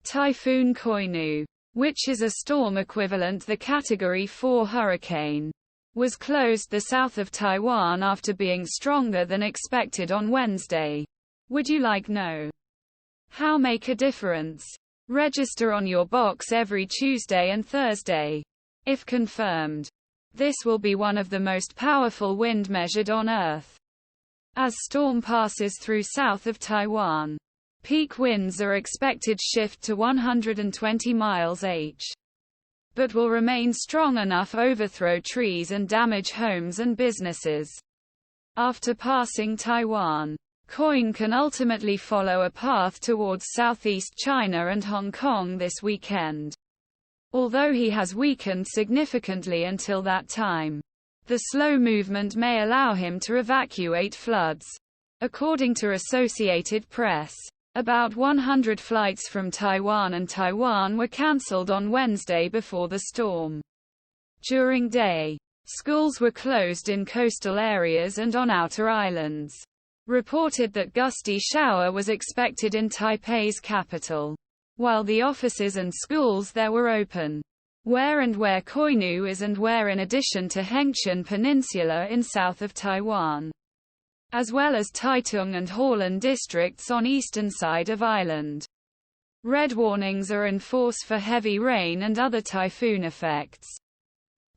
Typhoon Koinu, which is a storm equivalent the Category 4 hurricane, was closed the south of Taiwan after being stronger than expected on Wednesday. Would you like know how make a difference? Register on your box every Tuesday and Thursday. If confirmed, this will be one of the most powerful wind measured on Earth. As storm passes through south of Taiwan, peak winds are expected shift to 120 miles/h, but will remain strong enough overthrow trees and damage homes and businesses. After passing Taiwan, Koin can ultimately follow a path towards southeast China and Hong Kong this weekend. Although he has weakened significantly until that time, the slow movement may allow him to evacuate floods. According to Associated Press, about 100 flights from Taiwan and Taiwan were cancelled on Wednesday before the storm. During day, schools were closed in coastal areas and on outer islands. Reported that gusty shower was expected in Taipei's capital, while the offices and schools there were open. Where Koinu is and where in addition to Hengchun Peninsula in south of Taiwan, as well as Taitung and Haulien districts on eastern side of island. Red warnings are in force for heavy rain and other typhoon effects.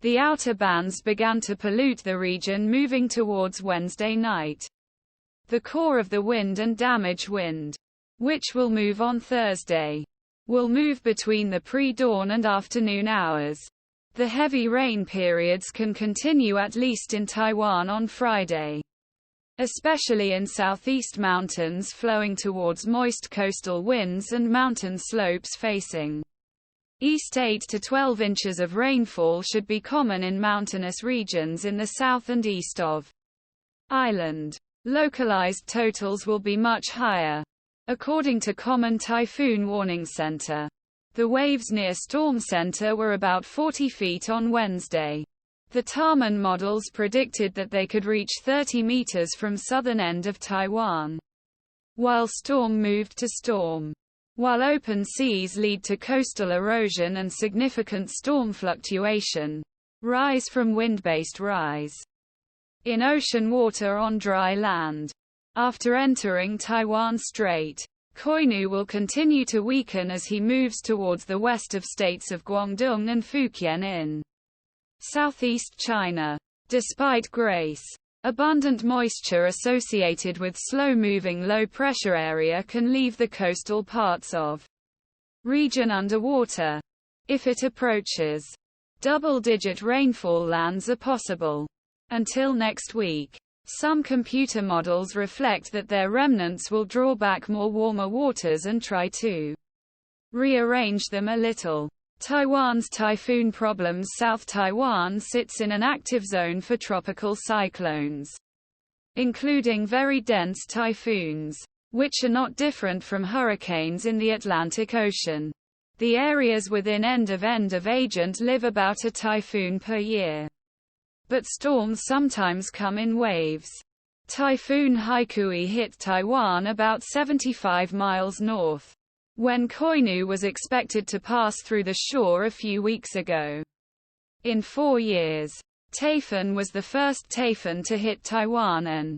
The outer bands began to pollute the region moving towards Wednesday night. The core of the wind and damage wind, which will move on Thursday, will move between the pre-dawn and afternoon hours. The heavy rain periods can continue at least in Taiwan on Friday, especially in southeast mountains flowing towards moist coastal winds and mountain slopes facing east. 8 to 12 inches of rainfall should be common in mountainous regions in the south and east of island. Localized totals will be much higher. According to Common Typhoon Warning Center, the waves near storm center were about 40 feet on Wednesday. The Tahmin models predicted that they could reach 30 meters from southern end of Taiwan, while storm moved to storm. While open seas lead to coastal erosion and significant storm fluctuation, rise from wind-based rise in ocean water on dry land. After entering Taiwan Strait, Koinu will continue to weaken as he moves towards the west of states of Guangdong and Fujian in southeast China. Despite grace, abundant moisture associated with slow-moving low-pressure area can leave the coastal parts of region underwater. If it approaches, double-digit rainfall lands are possible. Until next week, some computer models reflect that their remnants will draw back more warmer waters and try to rearrange them a little. Taiwan's typhoon problems. South Taiwan sits in an active zone for tropical cyclones, including very dense typhoons, which are not different from hurricanes in the Atlantic Ocean. The areas within end of agent live about a typhoon per year, but storms sometimes come in waves. Typhoon Haikui hit Taiwan about 75 miles north, when Koinu was expected to pass through the shore a few weeks ago. In 4 years, Tayfun was the first typhoon to hit Taiwan and